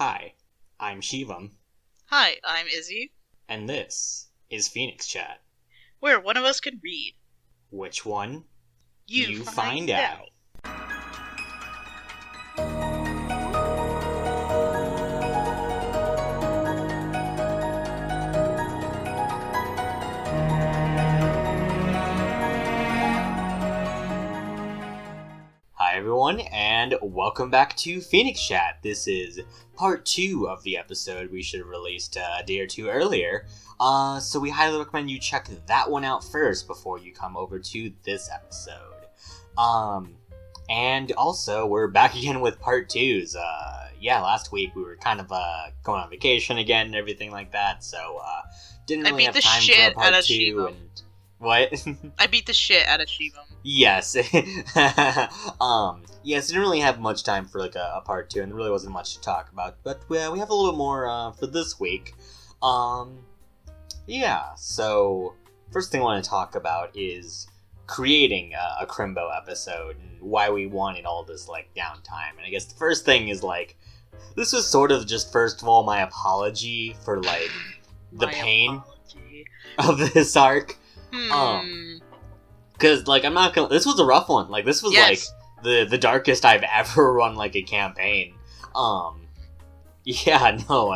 Hi, I'm Shivam, Hi, I'm Izzy, and this is PhoenixChat. where one of us can read. Which one? You find find out. Hi everyone, and welcome back to PhoenixChat. This is part 2 of the episode we should have released a day or two earlier. So we highly recommend you check that one out first before you come over to this episode. And also, we're back again with part 2s. Last week we were kind of going on vacation again and everything like that, so didn't really have time for a part 2. And what? I beat the shit out of Shivam. Yes. Yes, didn't really have much time for like a part 2, and there really wasn't much to talk about. But we have a little bit more for this week. So first thing I want to talk about is creating a Crimbo episode and why we wanted all this like downtime. And I guess the first thing is like, this was sort of just first of all my apology for like the pain of this arc. Because, like, I'm not gonna... This was a rough one. Like, this was, like, the darkest I've ever run, like, a campaign. And,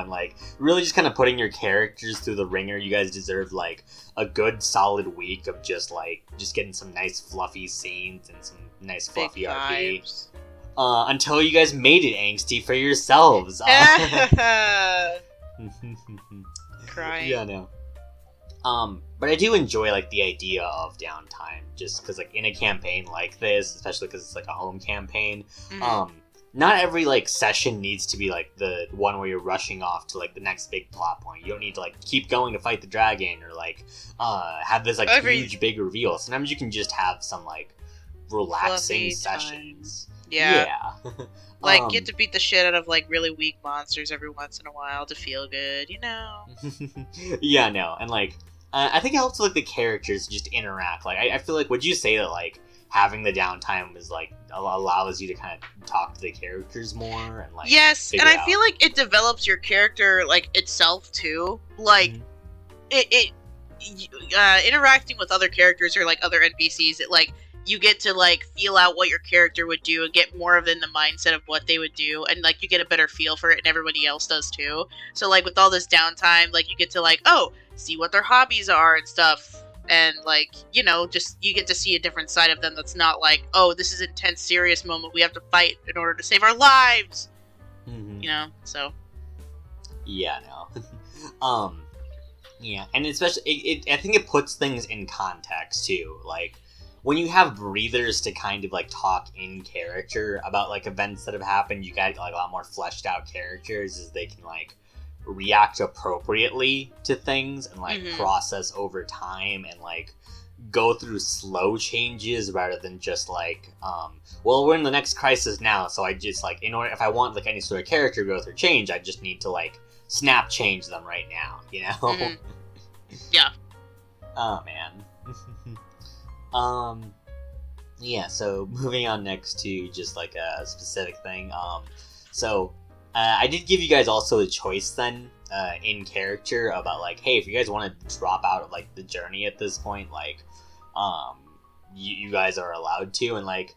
like, really just kind of putting your characters through the ringer. You guys deserve, like, a good, solid week of just, like, just getting some nice, fluffy scenes and some nice, fluffy RP. Until you guys made it angsty for yourselves. Crying. Yeah, no. But I do enjoy, like, the idea of downtime, just because, like, in a campaign like this, especially because it's, like, a home campaign, not every, like, session needs to be, like, the one where you're rushing off to, like, the next big plot point. You don't need to, like, keep going to fight the dragon, or, like, have this, like, huge, big reveal. Sometimes you can just have some, like, relaxing sessions. Yeah. Like, get to beat the shit out of, like, really weak monsters every once in a while to feel good, you know? Yeah, no, and, like, I think it helps, like, the characters just interact. Like, I feel like, would you say that, like, having the downtime is, like, allows you to kind of talk to the characters more? And like, yes, and I feel like it develops your character, like, itself, too. Like, interacting with other characters or, like, other NPCs, you get to, like, feel out what your character would do and get more of in the mindset of what they would do, and, like, you get a better feel for it, and everybody else does, too. So, like, with all this downtime, like, you get to, like, see what their hobbies are and stuff, and, like, you know, just, you get to see a different side of them that's not like, this is an intense, serious moment, we have to fight in order to save our lives! You know, so. Yeah, no. Yeah, and especially, I think it puts things in context, too, like, when you have breathers to kind of, like, talk in character about, like, events that have happened, you got, like, a lot more fleshed out characters as they can, like, react appropriately to things and, like, process over time and, like, go through slow changes rather than just, like, we're in the next crisis now, so I just, like, if I want, like, any sort of character growth or change, I just need to, like, snap change them right now, you know? Yeah. Oh, man. So moving on next to just like a specific thing. I did give you guys also a choice then, in character about like, hey, if you guys want to drop out of like the journey at this point, like, you guys are allowed to, and like,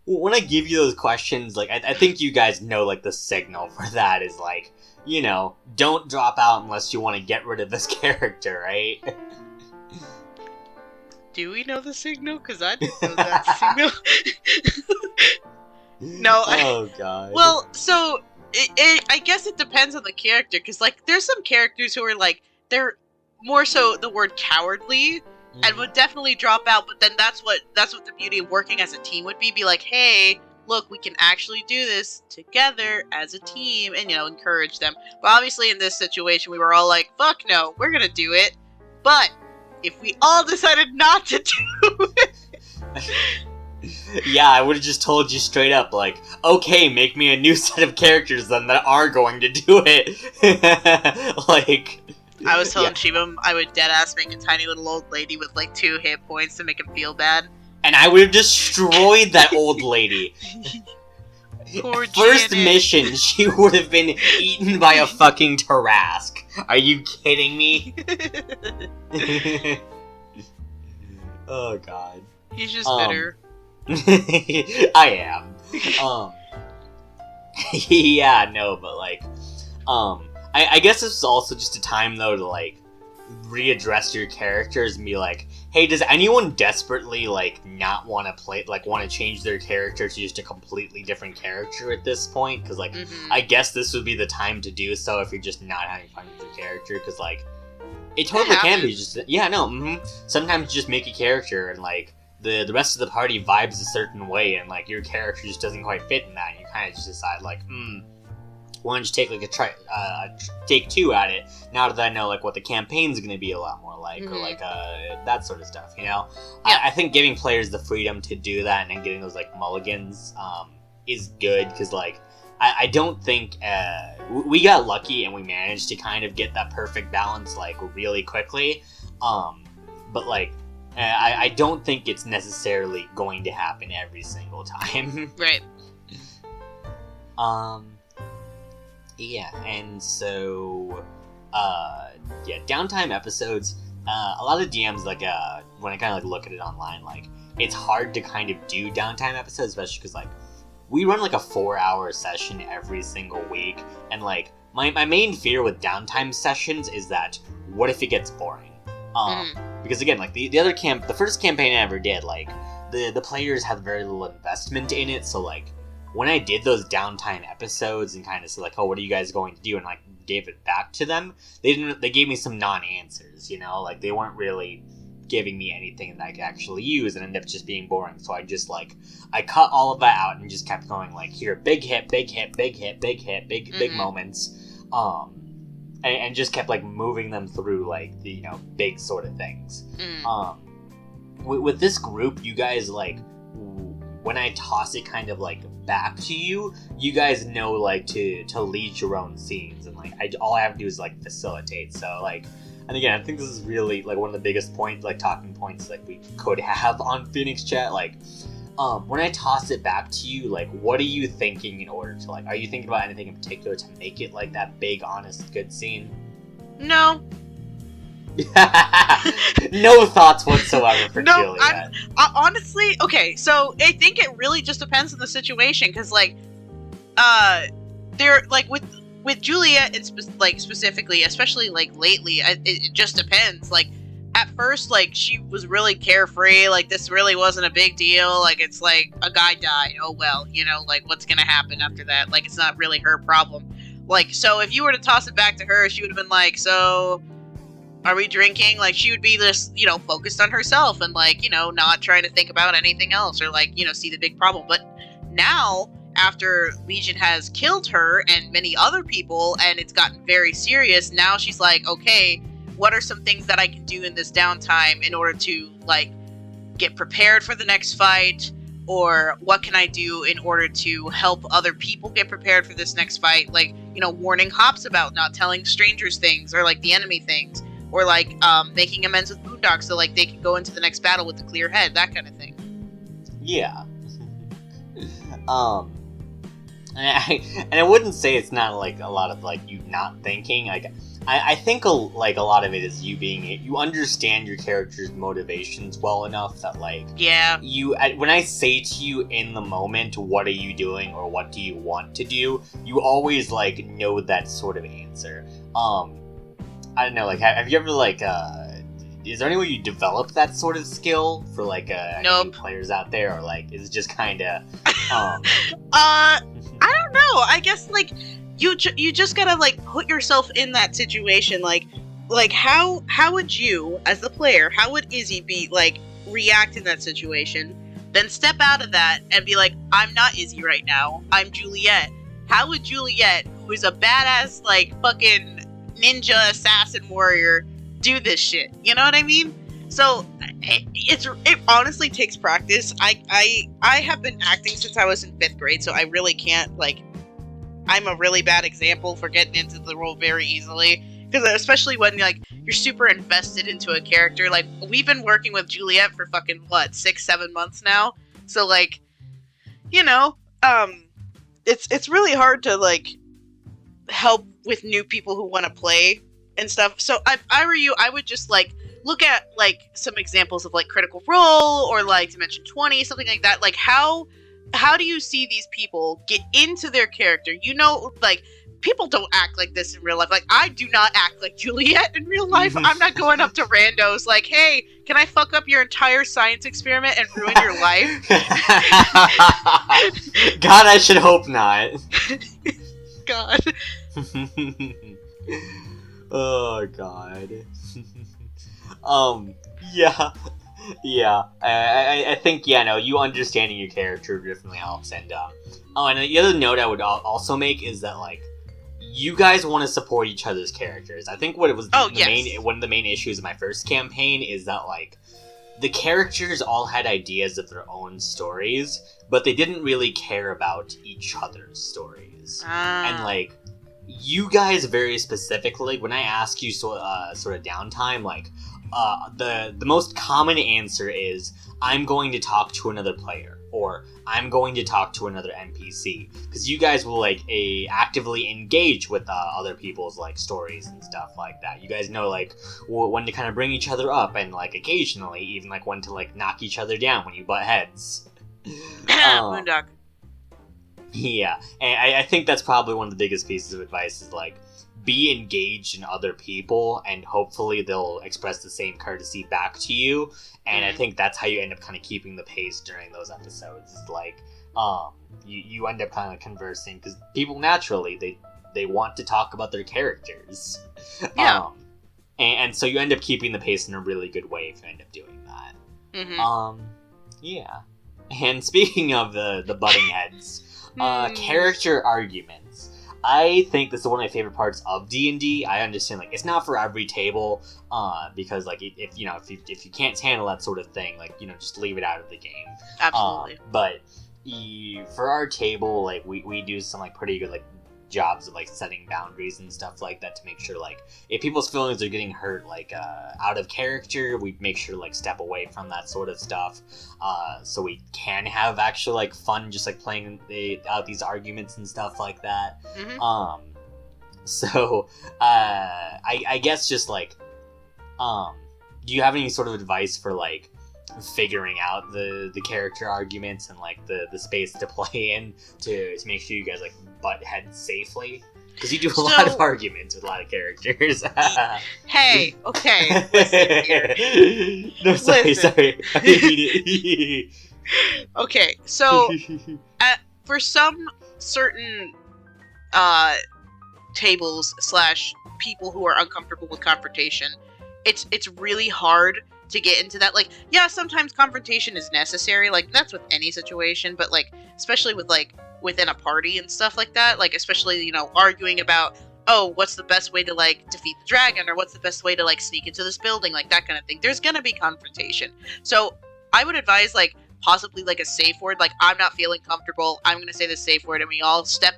when I give you those questions, like, I think you guys know like the signal for that is like, you know, don't drop out unless you want to get rid of this character, right? Do we know the signal? Because I didn't know that signal. No. Oh, God. Well, so, I guess it depends on the character, because, like, there's some characters who are, like, they're more so the word cowardly, and would definitely drop out, but then that's what the beauty of working as a team would be like, hey, look, we can actually do this together as a team, and, you know, encourage them. But obviously in this situation, we were all like, fuck no, we're gonna do it, but if we all decided not to do it... Yeah, I would have just told you straight up, like, okay, make me a new set of characters then that are going to do it. Like... I was telling Shivam I would deadass make a tiny little old lady with, like, 2 hit points to make him feel bad. And I would have destroyed that old lady. Poor First Janet. mission, she would have been eaten by a fucking Tarask. Are you kidding me? Oh god. He's just bitter. I am. Yeah, no, but like, I guess this is also just a time though to like readdress your characters and be like, hey, does anyone desperately like not want to play, like want to change their character to just a completely different character at this point? Because like, I guess this would be the time to do so if you're just not having fun with your character. Because like, it totally can be just sometimes you just make a character and like the rest of the party vibes a certain way and like your character just doesn't quite fit in that. And you kind of just decide like, why don't you take like take two at it now that I know like what the campaign's going to be a lot more like, or like that sort of stuff, you know? Yeah. I think giving players the freedom to do that and then getting those like mulligans is good, because like I don't think we got lucky and we managed to kind of get that perfect balance like really quickly, but like I don't think it's necessarily going to happen every single time. Right. Yeah, and so, downtime episodes, a lot of DMs, like, when I kind of, like, look at it online, like, it's hard to kind of do downtime episodes, especially because, like, we run, like, a 4-hour session every single week, and, like, my main fear with downtime sessions is that, what if it gets boring? Because, again, like, the first campaign I ever did, like, the players had very little investment in it, so, like, when I did those downtime episodes and kind of said like, oh, what are you guys going to do, and like gave it back to them, they gave me some non-answers, you know, like they weren't really giving me anything that I could actually use, and ended up just being boring. So I just like, I cut all of that out and just kept going like, here, big hit, big hit, big hit, big hit, big moments, and just kept like moving them through like the, you know, big sort of things. With this group, you guys like, when I toss it kind of like back to you, you guys know like to lead your own scenes, and like all I have to do is like facilitate. So like, and again, I think this is really like one of the biggest points, like talking points like we could have on PhoenixChat. Like, when I toss it back to you, like what are you thinking in order to like, are you thinking about anything in particular to make it like that big, honest, good scene? No. No thoughts whatsoever for Juliet. Honestly, okay, so I think it really just depends on the situation, because like, they're like with Juliet, it's like specifically, especially like lately, it just depends. Like at first, like she was really carefree, like this really wasn't a big deal. Like it's like a guy died, oh well, you know, like what's gonna happen after that? Like it's not really her problem. Like so, if you were to toss it back to her, she would have been like, so. Are we drinking? Like, she would be just, you know, focused on herself and, like, you know, not trying to think about anything else or, like, you know, see the big problem. But now, after Legion has killed her and many other people and it's gotten very serious, now she's like, okay, what are some things that I can do in this downtime in order to, like, get prepared for the next fight? Or what can I do in order to help other people get prepared for this next fight? Like, you know, warning hops about not telling strangers things or, like, the enemy things. Or, like, making amends with Boondocks so, like, they can go into the next battle with a clear head. That kind of thing. Yeah. And I wouldn't say it's not, like, a lot of, like, you not thinking. Like, I think, a lot of it is you understand your character's motivations well enough that, like... Yeah. When I say to you in the moment, what are you doing or what do you want to do, you always, like, know that sort of answer. I don't know, like, have you ever, like, is there any way you develop that sort of skill for, like, nope. New players out there, or, like, is it just kind of, I don't know, I guess, like, you just gotta, like, put yourself in that situation, like, how would you, as the player, how would Izzy be, like, react in that situation, then step out of that and be like, I'm not Izzy right now, I'm Juliet. How would Juliet, who is a badass, like, fucking ninja assassin warrior, do this shit? You know what I mean? So it honestly takes practice. I have been acting since I was in 5th grade, so I really can't, like, I'm a really bad example for getting into the role very easily, because especially when, like, you're super invested into a character. Like, we've been working with Juliet for fucking what, 6-7 months now, so, like, you know, it's really hard to like help with new people who want to play and stuff. So if I were you, I would just like look at like some examples of like Critical Role or like Dimension 20, something like that. Like how do you see these people get into their character? You know, like people don't act like this in real life. Like I do not act like Juliet in real life. I'm not going up to randos like, hey, can I fuck up your entire science experiment and ruin your life? God, I should hope not. God. Oh God. Yeah. I think you understanding your character definitely helps. And and the other note I would also make is that like you guys want to support each other's characters. I think what it was one of the main issues of my first campaign is that like the characters all had ideas of their own stories, but they didn't really care about each other's stories. And like you guys very specifically, when I ask you sort of downtime, like the most common answer is I'm going to talk to another player, or I'm going to talk to another NPC, because you guys will like actively engage with other people's like stories and stuff like that. You guys know like when to kind of bring each other up, and like occasionally even like when to like knock each other down when you butt heads. Moondog. Yeah, and I think that's probably one of the biggest pieces of advice is like be engaged in other people, and hopefully they'll express the same courtesy back to you. And I think that's how you end up kind of keeping the pace during those episodes. Is like, you end up kind of conversing, because people naturally they want to talk about their characters. Yeah. And so you end up keeping the pace in a really good way if you end up doing that. Mm-hmm. Yeah. And speaking of the butting heads, character arguments. I think this is one of my favorite parts of D&D. I understand, like, it's not for every table, because, like, if you can't handle that sort of thing, like, just leave it out of the game. Absolutely. But for our table, like, we do some, like, pretty good, like, jobs of, like, setting boundaries and stuff like that to make sure, like, if people's feelings are getting hurt, like, out of character, we make sure to, like, step away from that sort of stuff, so we can have actual, like, fun just, like, playing out these arguments and stuff like that. Mm-hmm. So, I guess just, like, do you have any sort of advice for, like, figuring out the character arguments and like the space to play in to make sure you guys like butt heads safely, because you do a lot of arguments with a lot of characters. Hey, okay, listen here. No, sorry. I mean it. Okay, so for some certain tables / people who are uncomfortable with confrontation, it's really hard to get into that. Like, yeah, sometimes confrontation is necessary, like that's with any situation, but like especially with like within a party and stuff like that, like especially arguing about, oh, what's the best way to like defeat the dragon, or what's the best way to like sneak into this building, like that kind of thing. There's gonna be confrontation. So I would advise like possibly like a safe word, like I'm not feeling comfortable, I'm gonna say the safe word, and we all step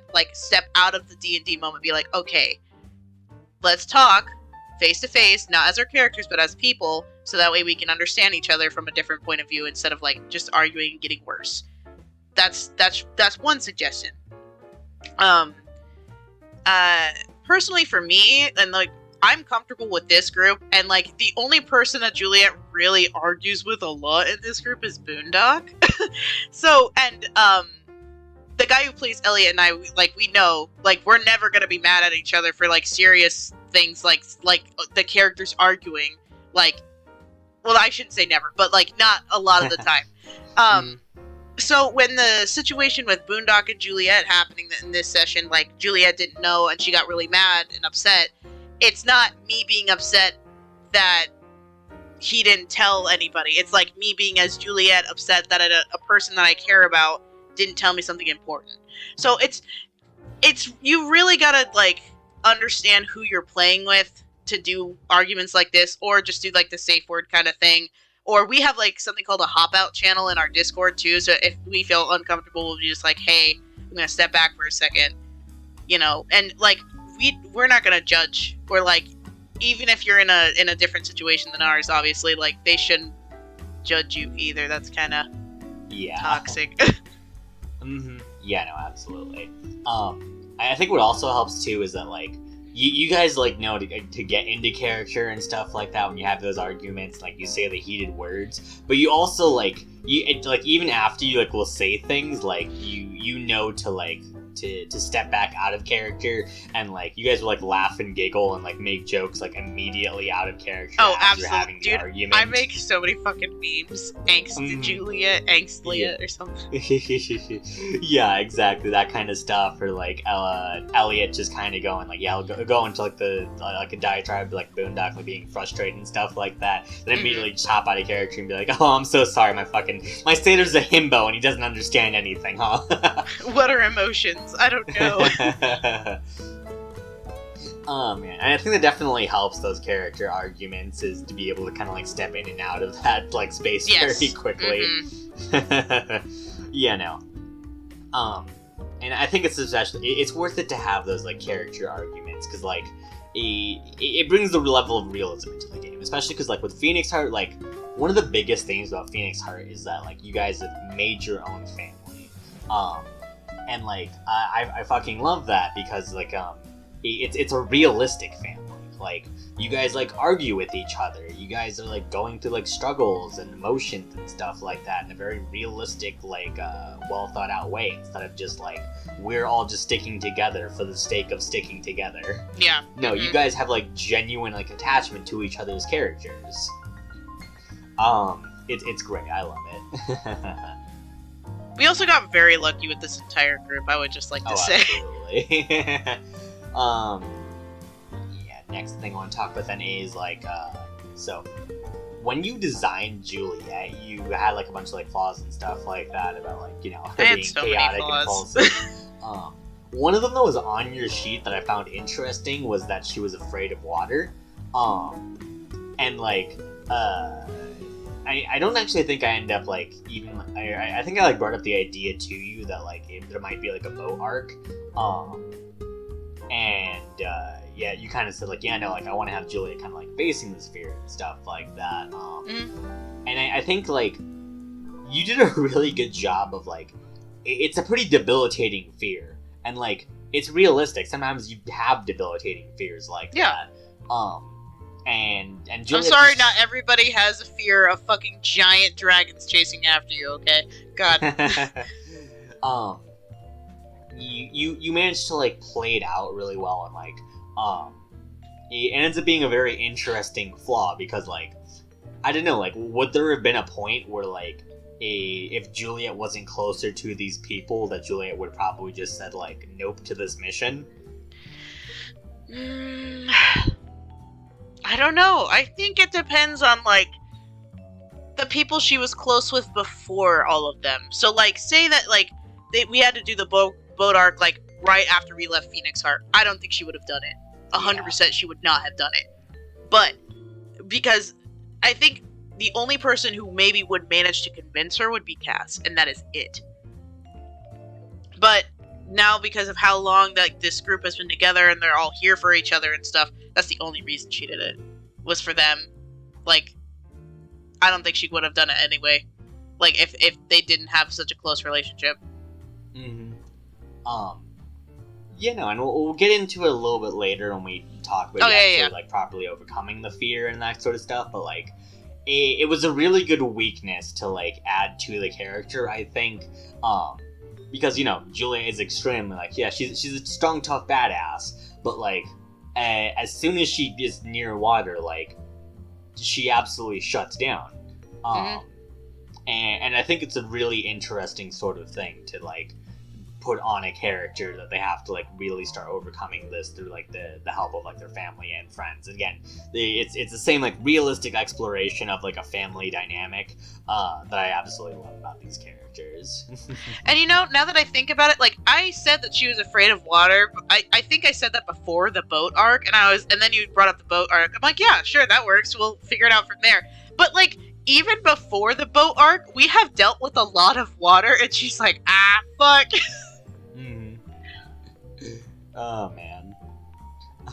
out of the D&D moment, be like, okay, let's talk face to face, not as our characters, but as people, so that way we can understand each other from a different point of view instead of like just arguing and getting worse. That's one suggestion. Personally for me, and like I'm comfortable with this group, and like the only person that Juliet really argues with a lot in this group is Boondock. So, and the guy who plays Elliot and I, like, we know, like, we're never gonna be mad at each other for like serious things, like the characters arguing, like, well, I shouldn't say never, but like not a lot of the time. So when the situation with Boondock and Juliet happening in this session, like Juliet didn't know and she got really mad and upset, it's not me being upset that he didn't tell anybody. It's like me being as Juliet upset that a person that I care about didn't tell me something important. So it's you really gotta like understand who you're playing with to do arguments like this, or just do like the safe word kind of thing. Or we have like something called a hop out channel in our Discord too, so if we feel uncomfortable, we'll be just like, hey, I'm gonna step back for a second, and like we're not gonna judge, or like even if you're in a different situation than ours, obviously, like they shouldn't judge you either. That's kind of toxic. Mm-hmm. Yeah, no, absolutely. I think what also helps too is that like you guys like know to get into character and stuff like that when you have those arguments, like you say the heated words, but you also like like even after you like will say things like you know to like to step back out of character, and like you guys will like laugh and giggle and like make jokes like immediately out of character. Oh, as absolutely, you're having the dude! argument. I make so many fucking memes. Angst Juliet, Angst Leah, or something. Yeah, exactly, that kind of stuff. Or like Elliot just kind of going like, yeah, I'll go into like the like a diatribe, like Boondock, like being frustrated and stuff like that. Then immediately just hop out of character and be like, oh, I'm so sorry, my satyr's a himbo and he doesn't understand anything, huh? What are emotions? I don't know. Oh man, and I think that definitely helps those character arguments is to be able to kind of like step in and out of that like space very quickly. Yeah, no. And I think it's worth it to have those like character arguments because like it brings the level of realism into the game, especially because like with Phoenix Heart, like one of the biggest things about Phoenix Heart is that like you guys have made your own family. And like I fucking love that because like it's a realistic family. Like you guys like argue with each other. You guys are like going through like struggles and emotions and stuff like that in a very realistic, like well thought out way, instead of just like we're all just sticking together for the sake of sticking together. Yeah. No, you guys have like genuine like attachment to each other's characters. It's great. I love it. We also got very lucky with this entire group, I would just like to say. Absolutely. Yeah, next thing I want to talk about then is like, so when you designed Juliet, you had like a bunch of like flaws and stuff like that about like, you know, her being so chaotic and impulsive. One of them that was on your sheet that I found interesting was that she was afraid of water. And like, I don't actually think I end up like even I think I like brought up the idea to you that like there might be like a boat arc, and yeah, you kind of said like, yeah, no, like I want to have Julia kind of like facing this fear and stuff like that, and I think like you did a really good job of like it's a pretty debilitating fear, and like it's realistic. Sometimes you have debilitating fears like that. And Juliet, I'm sorry, not everybody has a fear of fucking giant dragons chasing after you, okay? God. You managed to like play it out really well, and like it ends up being a very interesting flaw because like I don't know, like would there have been a point where like if Juliet wasn't closer to these people that Juliet would probably just said like nope to this mission? I don't know. I think it depends on, like, the people she was close with before all of them. So, like, say that, like, we had to do the boat arc, like, right after we left Phoenix Heart. I don't think she would have done it. 100% she would not have done it. But, because I think the only person who maybe would manage to convince her would be Cass, and that is it. But now, because of how long like this group has been together and they're all here for each other and stuff, that's the only reason she did it, was for them. Like, I don't think she would have done it anyway. Like, if they didn't have such a close relationship. Yeah, no, and we'll get into it a little bit later when we talk about like properly overcoming the fear and that sort of stuff. But like, it was a really good weakness to like add to the character, I think. Because, you know, Julia is extremely, like, yeah, she's a strong, tough badass, but, like, as soon as she is near water, like, she absolutely shuts down. And I think it's a really interesting sort of thing to, like, put on a character that they have to like really start overcoming this through like the help of like their family and friends. Again, it's the same like realistic exploration of like a family dynamic that I absolutely love about these characters. And you know, now that I think about it, like I said that she was afraid of water. I think I said that before the boat arc, and then you brought up the boat arc. I'm like, yeah, sure, that works. We'll figure it out from there. But like, even before the boat arc, we have dealt with a lot of water, and she's like, fuck. Oh man.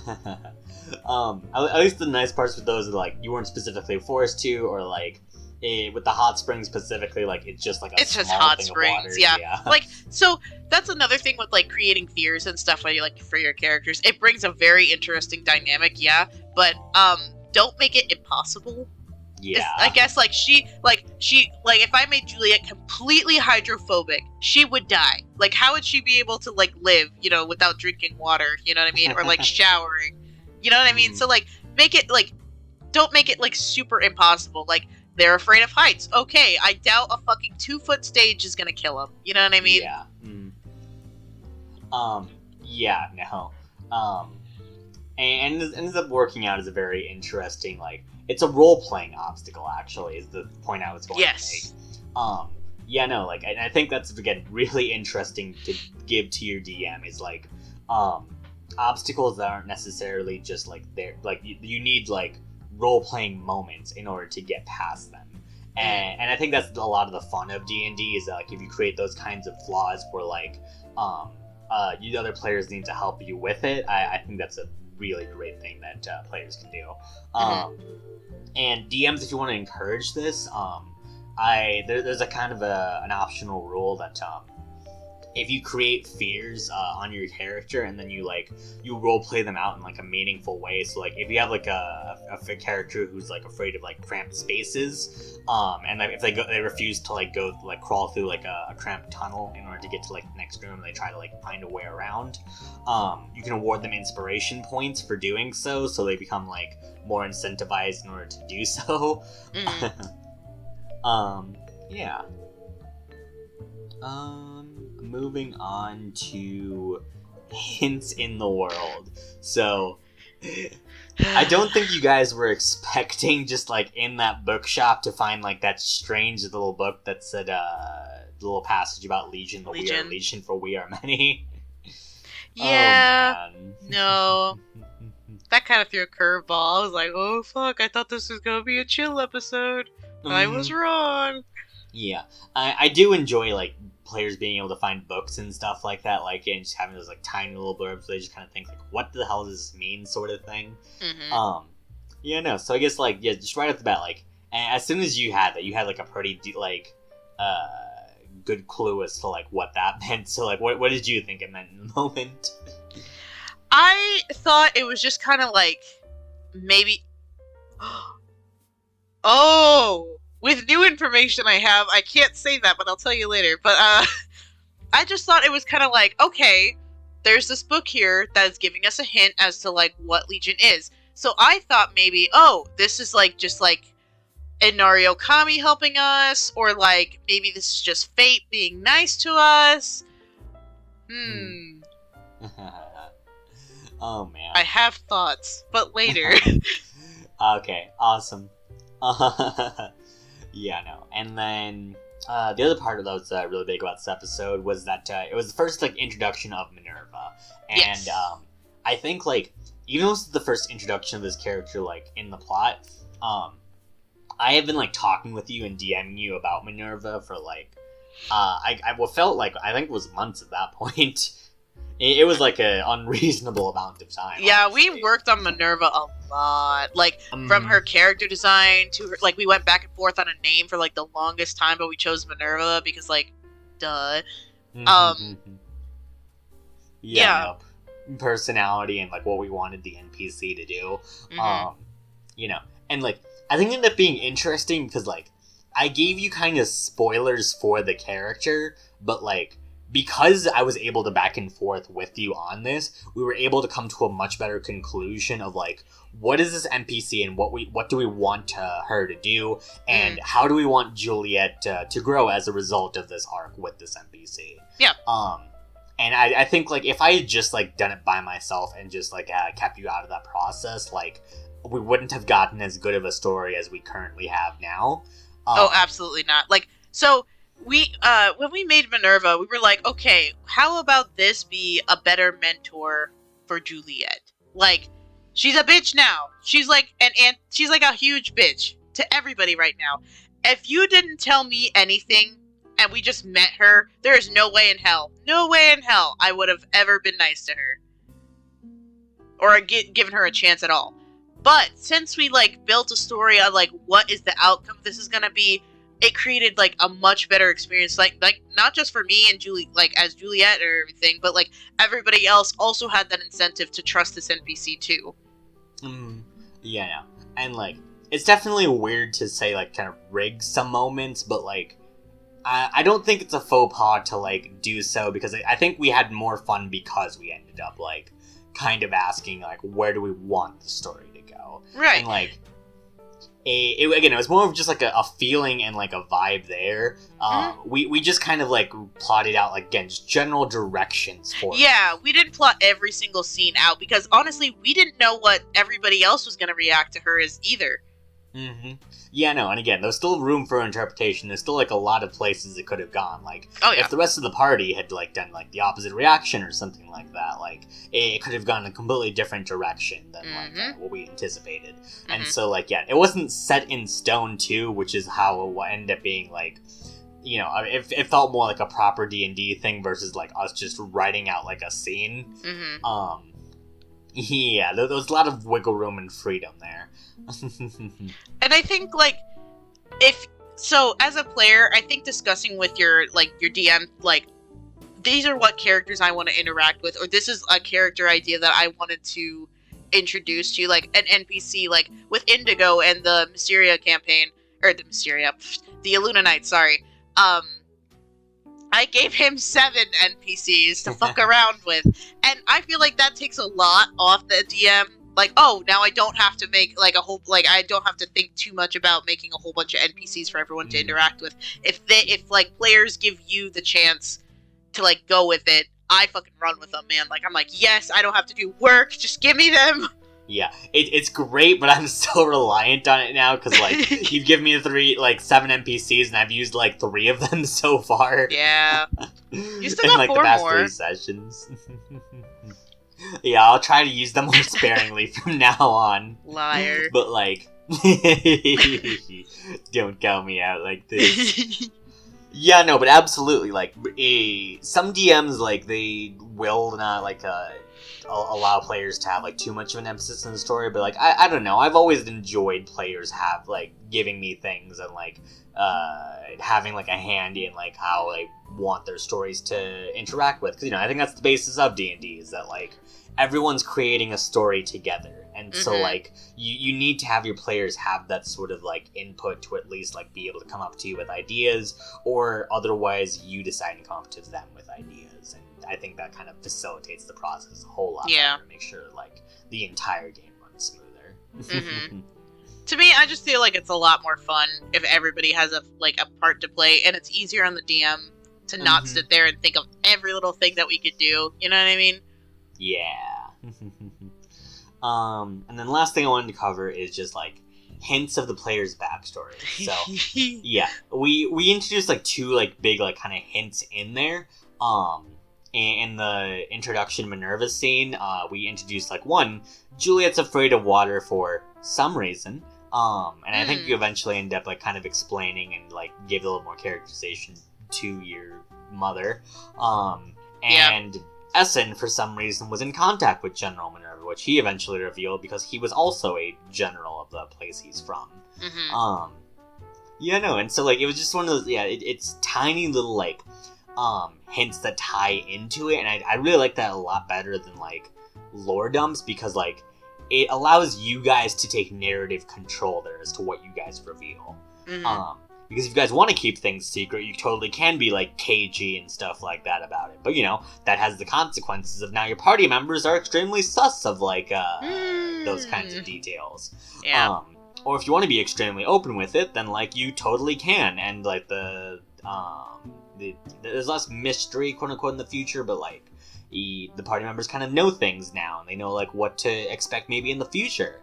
At least the nice parts with those are like you weren't specifically forced to, or like with the hot springs specifically, like it's just like it's small just hot thing springs, of water. yeah. Like, so that's another thing with like creating fears and stuff like for your characters. It brings a very interesting dynamic, yeah. But don't make it impossible. Yeah. I guess she if I made Juliet completely hydrophobic, she would die. Like, how would she be able to like live, without drinking water? You know what I mean? Or like showering. You know what I mean? So like make it like, don't make it like super impossible. Like, they're afraid of heights. Okay, I doubt a fucking 2-foot stage is gonna kill them. You know what I mean? Yeah. Yeah. No. And it ends up working out as a very interesting, like, it's a role-playing obstacle, actually, is the point I was going to make. Yeah, no, like, I think that's, again, really interesting to give to your DM, is, like, obstacles that aren't necessarily just, like, there, like, you need, like, role-playing moments in order to get past them. And I think that's a lot of the fun of D&D, is that, like, if you create those kinds of flaws where, like, you other players need to help you with it, I think that's a really great thing that players can do. And DMs, if you want to encourage this, there's a kind of an optional rule that if you create fears on your character and then you role play them out in like a meaningful way. So like if you have like a character who's like afraid of like cramped spaces, and if they refuse to like go like crawl through like a cramped tunnel in order to get to like the next room, and they try to like find a way around, you can award them inspiration points for doing so they become like more incentivized in order to do so. Yeah. Moving on to hints in the world. So, I don't think you guys were expecting just like in that bookshop to find like that strange little book that said the little passage about Legion, we are Legion, for we are many. Yeah. Oh, man. No. That kind of threw a curveball. I was like, oh fuck, I thought this was gonna be a chill episode. I was wrong. Yeah. I do enjoy like players being able to find books and stuff like that, like, and just having those like tiny little blurbs so they just kind of think like, what the hell does this mean, sort of thing. Yeah, no, so I guess like, yeah, just right off the bat, like, as soon as you had that, you had like a pretty good clue as to like what that meant. So like, what did you think it meant in the moment? I thought it was just kind of like maybe with new information I can't say that, but I'll tell you later. But I just thought it was kind of like, okay, there's this book here that is giving us a hint as to like what Legion is. So I thought maybe, this is like just like Inario Kami helping us, or like maybe this is just fate being nice to us. Oh man, I have thoughts, but later. Okay, awesome. Yeah, no. And then the other part that was really big about this episode was that it was the first like introduction of Minerva, and yes. I think like even though this is the first introduction of this character like in the plot, I have been like talking with you and DMing you about Minerva for like I felt like I think it was months at that point. It was like an unreasonable amount of time. Yeah, honestly. we worked on Minerva a lot. Like, from her character design to her, like, we went back and forth on a name for, like, the longest time, but we chose Minerva because, like, duh. Yeah. No, personality and, like, what we wanted the NPC to do. You know, and, like, I think it ended up being interesting because, like, I gave you kind of spoilers for the character, but, like, because I was able to back and forth with you on this, we were able to come to a much better conclusion of like, what is this NPC and what do we want her to do, and how do we want Juliet to grow as a result of this arc with this NPC. Yeah. And I think like if I had just like done it by myself and just like kept you out of that process, like we wouldn't have gotten as good of a story as we currently have now. Absolutely not. Like, so. When we made Minerva, we were like, okay, how about this be a better mentor for Juliet? Like, she's a bitch now. She's like she's like a huge bitch to everybody right now. If you didn't tell me anything and we just met her, there is no way in hell I would have ever been nice to her or given her a chance at all. But since we like built a story on like what is the outcome this is gonna be, it created like a much better experience. Like not just for me and Julie, like as Juliet or everything, but like everybody else also had that incentive to trust this NPC too. Yeah, and like it's definitely weird to say like kind of rig some moments, but like I don't think it's a faux pas to like do so, because I think we had more fun because we ended up like kind of asking like where do we want the story to go, right? And like it was more of just like a feeling and like a vibe there. We just kind of like plotted out like again just general directions for it. Yeah, we didn't plot every single scene out because honestly we didn't know what everybody else was going to react to her as either. Yeah, no, and again, there's still room for interpretation. There's still like a lot of places it could have gone. Like, if the rest of the party had like done like the opposite reaction or something like that, like it could have gone a completely different direction than like what we anticipated. And so like yeah, it wasn't set in stone too, which is how it ended up being like. You know, it felt more like a proper D&D thing versus like us just writing out like a scene. Yeah, there was a lot of wiggle room and freedom there. And I think, like, as a player, I think discussing with your DM, like, these are what characters I want to interact with, or this is a character idea that I wanted to introduce to you, like, an NPC, like, with Indigo and the Mysteria campaign, or the Illuna Knights, sorry, I gave him 7 NPCs to fuck around with, and I feel like that takes a lot off the DM. Like, oh, now I don't have to make like a whole I don't have to think too much about making a whole bunch of NPCs for everyone to interact with. If like players give you the chance to like go with it, I fucking run with them, man. Like I'm like, yes, I don't have to do work, just give me them. Yeah, it's great, but I'm so reliant on it now because like you've given me 7 NPCs and I've used like 3 of them so far. Yeah, you still in got like 4 the past more. 3 sessions. Yeah, I'll try to use them more sparingly from now on. Liar. But like, don't count me out like this. Yeah, no, but absolutely, like some DMs like they will not like allow players to have like too much of an emphasis in the story, but like I don't know, I've always enjoyed players have like giving me things and like having like a hand in like how I want their stories to interact with, because you know I think that's the basis of D&D is that like everyone's creating a story together, and so like you need to have your players have that sort of like input to at least like be able to come up to you with ideas, or otherwise you decide to come up to them with ideas, and I think that kind of facilitates the process a whole lot better to make sure like the entire game runs smoother. To me, I just feel like it's a lot more fun if everybody has a part to play, and it's easier on the DM to not sit there and think of every little thing that we could do. You know what I mean? Yeah. And then last thing I wanted to cover is just like hints of the player's backstory. So yeah, we introduced like 2 like big like kind of hints in there. In the introduction Minerva scene, we introduced like 1, Juliet's afraid of water for some reason. And I think you eventually end up like kind of explaining and like give a little more characterization to your mother. And Essen, for some reason, was in contact with General Minerva, which he eventually revealed because he was also a general of the place he's from. Yeah, no, and so like it was just one of those. Yeah, it's tiny little like hints that tie into it, and I really like that a lot better than like lore dumps, because like it allows you guys to take narrative control there as to what you guys reveal. Because if you guys want to keep things secret, you totally can be like cagey and stuff like that about it. But you know, that has the consequences of now your party members are extremely sus of like those kinds of details. Yeah. Or if you want to be extremely open with it, then like you totally can, and like there's less mystery, quote unquote, in the future, but like the party members kind of know things now, and they know like what to expect maybe in the future.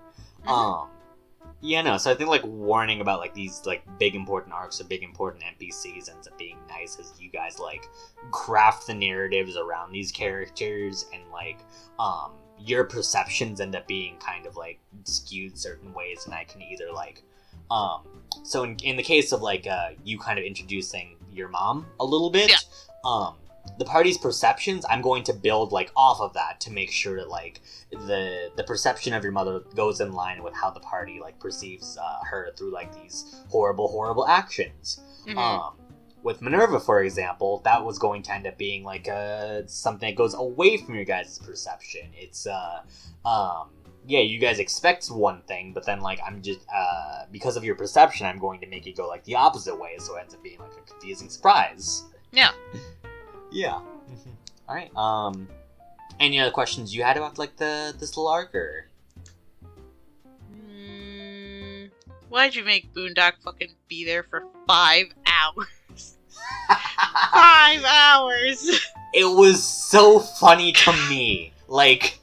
Yeah, no, so I think, like, warning about, like, these, like, big important arcs or big important NPCs ends up being nice as you guys, like, craft the narratives around these characters, and, like, your perceptions end up being kind of, like, skewed certain ways, and I can either, like, so in the case of, like, you kind of introducing your mom a little bit, the party's perceptions, I'm going to build, like, off of that to make sure that, like, the perception of your mother goes in line with how the party, like, perceives her through, like, these horrible actions. With Minerva, for example, that was going to end up being, like, something that goes away from your guys' perception. It's, yeah, you guys expect one thing, but then, like, I'm just, because of your perception, I'm going to make it go, like, the opposite way, so it ends up being, like, a confusing surprise. Yeah. Yeah. Alright, any other questions you had about, like, this little arc, or? Why'd you make Boondock fucking be there for 5 hours? 5 hours! It was so funny to me. Like...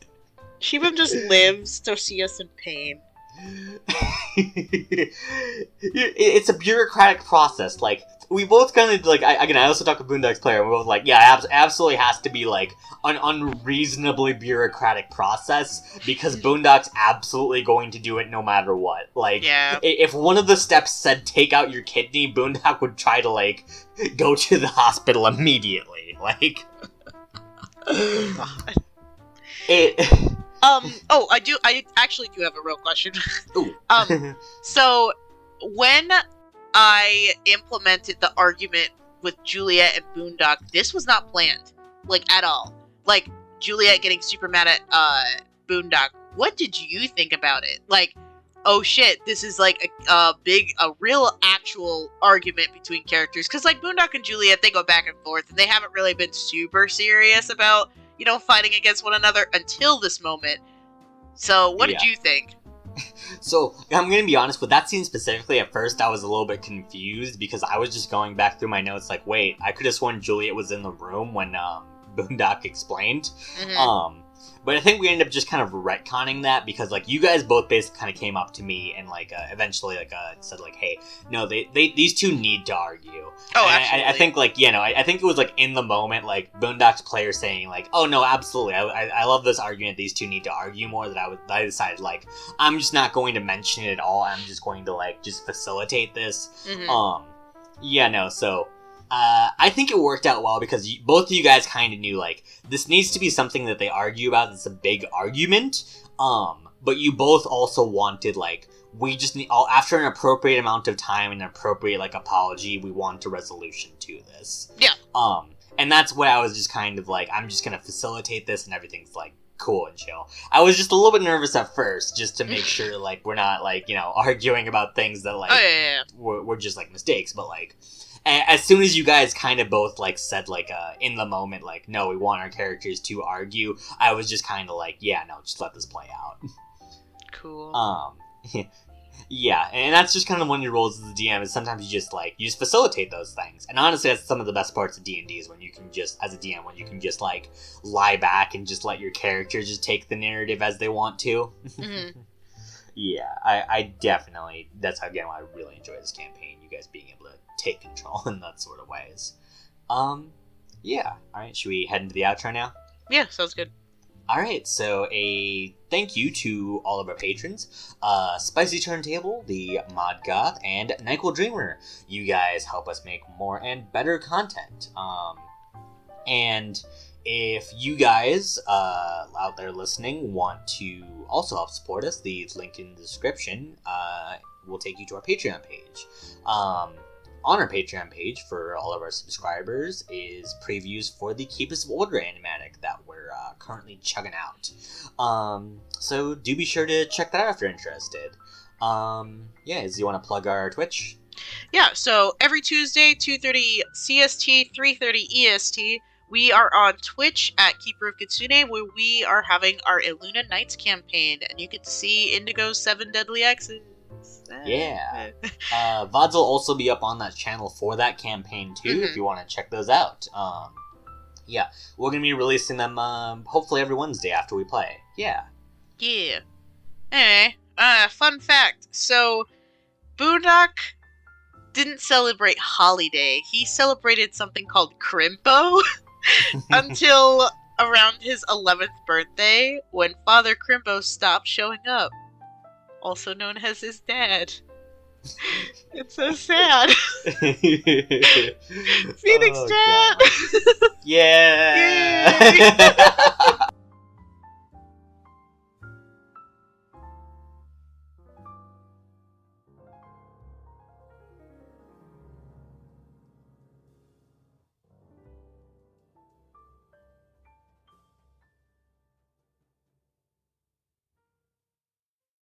Shivam just lives to see us in pain. It's a bureaucratic process. Like, we both kind of, like, I also talked to Boondock's player, and we both like, yeah, it absolutely has to be, like, an unreasonably bureaucratic process, because Boondock's absolutely going to do it no matter what. Like, yeah. If one of the steps said, take out your kidney, Boondock would try to, like, go to the hospital immediately. Like... God. I actually do have a real question. Ooh. So, when I implemented the argument with Juliet and Boondock, this was not planned. Like, at all. Like, Juliet getting super mad at, Boondock. What did you think about it? Like, oh shit, this is like a real actual argument between characters. Because, like, Boondock and Juliet, they go back and forth, and they haven't really been super serious about, you know, fighting against one another until this moment. So, what did you think? So, I'm gonna be honest, with that scene specifically, at first I was a little bit confused, because I was just going back through my notes like, wait, I could have sworn Juliet was in the room when, Boondock explained. But I think we ended up just kind of retconning that, because, like, you guys both basically kind of came up to me and, like, eventually, like, said, like, hey, no, these two need to argue. Oh, and absolutely. I think, like, you know, I think it was, like, in the moment, like, Boondock's player saying, like, oh, no, absolutely, I love this argument, these two need to argue more, that I decided, like, I'm just not going to mention it at all, I'm just going to, like, just facilitate this. Yeah, no, so... I think it worked out well, because both of you guys kind of knew, like, this needs to be something that they argue about. It's a big argument. But you both also wanted, like, we just need, after an appropriate amount of time and an appropriate, like, apology, we want a resolution to this. Yeah. And that's what I was just kind of like, I'm just gonna facilitate this and everything's, like, cool and chill. I was just a little bit nervous at first, just to make sure, like, we're not, like, you know, arguing about things that, like, were just, like, mistakes, but, like... As soon as you guys kind of both, like, said, like, in the moment, like, no, we want our characters to argue, I was just kind of like, yeah, no, just let this play out. Cool. Yeah, and that's just kind of one of your roles as a DM, is sometimes you just facilitate those things. And honestly, that's some of the best parts of D&D, is when you can just, as a DM, when you can just, like, lie back and just let your characters just take the narrative as they want to. Yeah, I definitely, that's, again, why I really enjoy this campaign, you guys being able to take control in that sort of ways. Yeah. Alright, should we head into the outro now? Yeah, sounds good. Alright, so a thank you to all of our patrons. Spicy Turntable, the Mod Goth, and Nyquil Dreamer. You guys help us make more and better content. And if you guys out there listening want to also help support us, the link in the description will take you to our Patreon page. On our Patreon page, for all of our subscribers, is previews for the Keep Us Order animatic that we're currently chugging out. So do be sure to check that out if you're interested. Yeah, Izzy, you want to plug our Twitch? Yeah, so every Tuesday, 2:30 CST, 3:30 EST, we are on Twitch at Keeper of Kitsune, where we are having our Illuna Nights campaign, and you can see Indigo's 7 Deadly X's. Yeah. VODs will also be up on that channel for that campaign, too, if you want to check those out. Yeah, we're going to be releasing them, hopefully every Wednesday after we play. Yeah. Yeah. Anyway, fun fact. So, Boondock didn't celebrate Hollyday. He celebrated something called Crimpo until around his 11th birthday, when Father Crimpo stopped showing up. Also known as his dad. It's so sad. PhoenixChat! Oh, yeah!